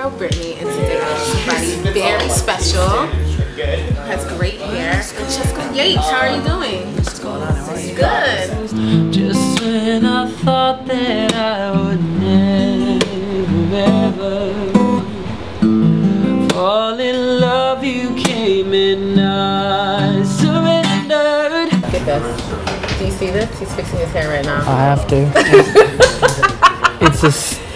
girl Brittany, and today I have somebody very special. Has great hair. Francesco Yates, how are you doing? What's going on? How are you? Good. Just when I thought that I would never ever fall in love, you came and I surrendered. Look at this. Do you see this? He's fixing his hair right now. I have to.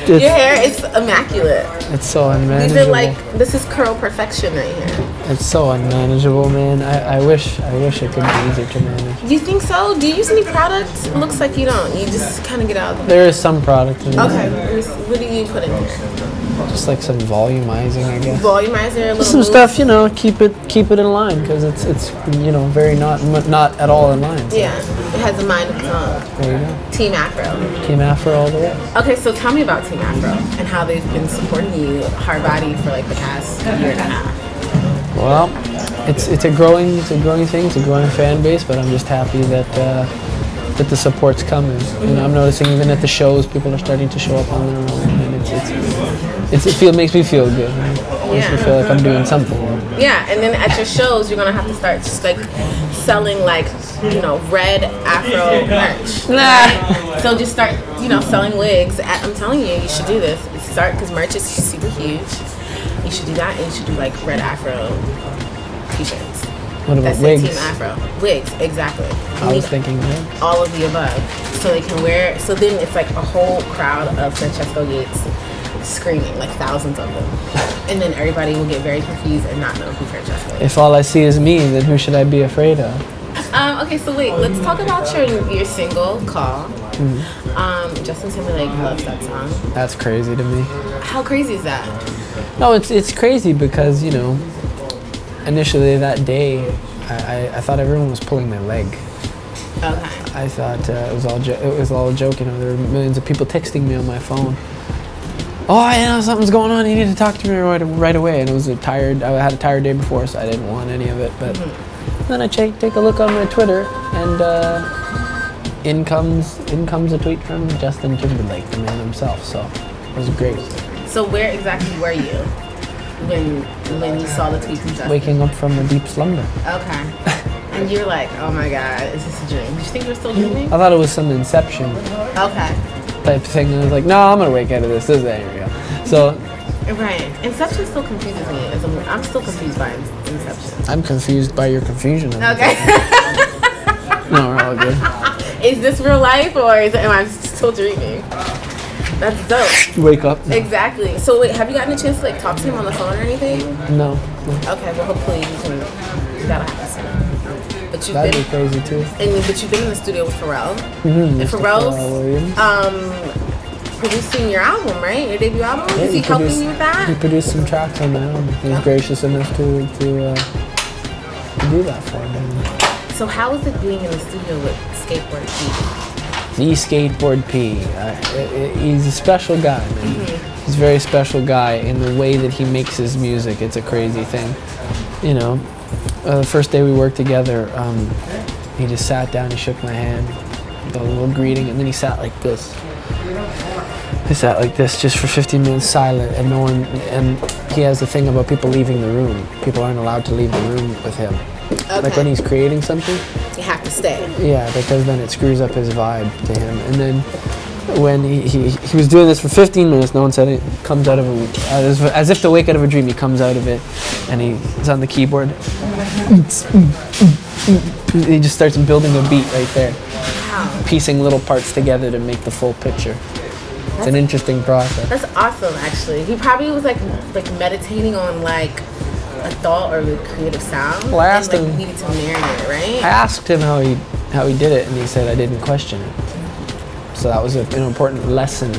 Your hair is immaculate. It's so unmanageable. These are like, this is curl perfection right here. It's so unmanageable, man. I wish it could be easier to manage. Do you think so? Do you use any products? It looks like you don't. You just kind of get out of the... There is some product in Okay. What do you put in here? Just like some volumizing, I guess. Volumizing, a little some stuff, you know, keep it in line, because it's you know, very not at all in line. So. Yeah, it has a mind of its own. There you go. Team Afro. Team Afro all the way. Okay, so tell me about Team Afro and how they've been supporting you hard body for like the past year and a half. Well, it's a growing thing. It's a growing fan base, but I'm just happy that the support's coming. You know, I'm noticing even at the shows, people are starting to show up on their own, and it makes me feel good. It makes me feel like I'm doing something. Yeah, and then at your shows, you're gonna have to start just like selling like, you know, red Afro merch. Right? So just start, you know, selling wigs. I'm telling you, you should do this. Start, because merch is super huge. You should do that, and you should do like red Afro t-shirts. What about That's wigs? Team Afro. Wigs, exactly. I was thinking wigs. All of the above. So they can wear, so then it's like a whole crowd of Francesco Yates screaming, like thousands of them. And then everybody will get very confused and not know who Francesco is. If all I see is me, then who should I be afraid of? Okay, so wait, let's talk about your single, Call. Justin Timberlake loves that song. That's crazy to me. How crazy is that? No, it's crazy because, you know, initially that day, I thought everyone was pulling my leg. Okay. I thought it was all a joke. You know, there were millions of people texting me on my phone. Oh, I know something's going on. You need to talk to me right away. And I had a tired day before, so I didn't want any of it. But then I take a look on my Twitter, and in comes a tweet from Justin Timberlake, the man himself. So it was great. So where exactly were you when you saw the tweet from Justin? Waking up from a deep slumber. Okay. And you're like, oh my God, is this a dream? Did you think you were still dreaming? I thought it was some Inception Okay. type thing. And I was like, no, I'm gonna wake out of this. There you go. So. Right. Inception still confuses me. I'm still confused by Inception. I'm confused by your confusion. Okay. No, we're all good. Is this real life, or am I still dreaming? That's dope. Wake up. Exactly. So wait, have you gotten a chance to like talk to him on the phone or anything? No. Okay, well hopefully that'll happen soon. But That'd be crazy too. But you've been in the studio with Pharrell. Mm-hmm. And Pharrell's producing your album, right? Your debut album? Yeah, Is he helping you with that? He produced some tracks on my album. He was gracious enough to do that for me. So how is it being in the studio with Skateboard P? The Skateboard P. He's a special guy, man. He's a very special guy in the way that he makes his music. It's a crazy thing. You know, the first day we worked together, he just sat down, he shook my hand, did a little greeting, and then he sat like this. He sat like this just for 15 minutes silent, and no one, and he has a thing about people leaving the room. People aren't allowed to leave the room with him. Okay. Like when he's creating something. You have to stay. Yeah, because then it screws up his vibe to him. And then when he was doing this for 15 minutes, no one said it, comes out of as if to wake out of a dream, he comes out of it, and he's on the keyboard. He just starts building a beat right there. Wow. Piecing little parts together to make the full picture. It's an interesting process. That's awesome, actually. He probably was like meditating on like a thought or a creative sound. Well, I asked him. Needed to marinate it, right? I asked him how he did it, and he said I didn't question it. So that was an important lesson,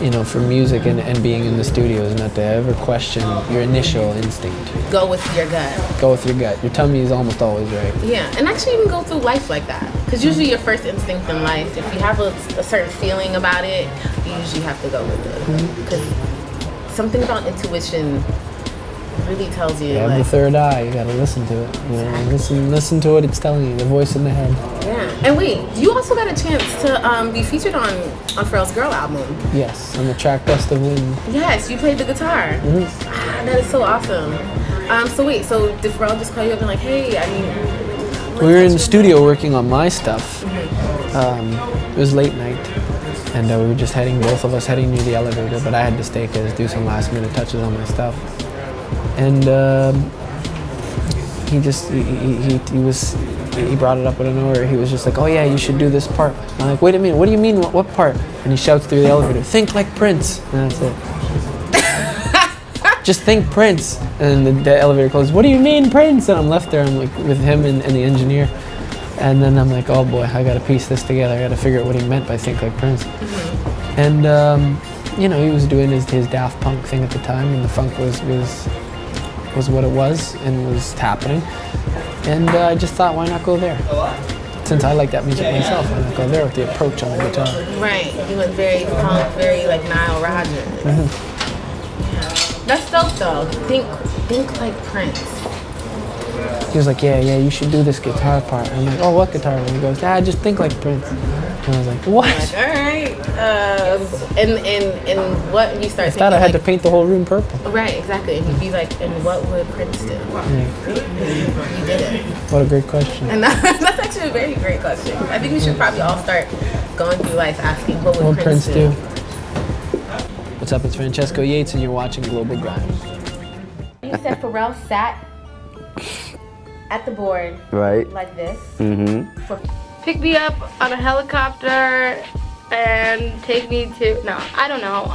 you know, for music and being in the studio, is not to ever question your initial instinct. Go with your gut. Go with your gut. Your tummy is almost always right. Yeah, and actually even go through life like that. Because usually your first instinct in life, if you have a certain feeling about it, you usually have to go with it. Because something about intuition really tells you. You have like, the third eye. You gotta listen to it. You know, listen to what it's telling you. The voice in the head. Yeah. And wait, you also got a chance to be featured on Pharrell's Girl album. Yes, on the track Dust of Wind. Yes, you played the guitar. That is so awesome. So did Pharrell just call you up and like, hey, I mean, we were in the studio working on my stuff. It was late night, and we were just both of us heading near the elevator, but I had to stay because do some last minute touches on my stuff. And he brought it up out of nowhere. He was just like, oh yeah, you should do this part. I'm like, wait a minute, what do you mean, what part? And he shouts through the elevator, think like Prince. And that's it. Just think Prince. And the elevator closes, what do you mean Prince? And I'm left there, I'm like with him and the engineer. And then I'm like, oh boy, I gotta piece this together. I gotta figure out what he meant by think like Prince. And you know, he was doing his Daft Punk thing at the time, and the funk was what it was and was happening. And I just thought, why not go there? Since I like that music myself, why not go there with the approach on the guitar? Right, he went very funk, very like Nile Rodgers. That's dope though. Think like Prince. He was like, yeah, you should do this guitar part. And I'm like, oh, what guitar? And he goes, just think like Prince. And I was like, what? Like, all right. And what you start? I thought I had to paint the whole room purple. Right, exactly. And he'd be like, and what would Prince do? Yeah. You did it. What a great question. And that's actually a very great question. I think we should probably all start going through life asking, what would Prince do? What's up? It's Francesco Yates, and you're watching Global Grind. You said Pharrell sat at the board, right, like this. Pick me up on a helicopter and take me to, no, I don't know.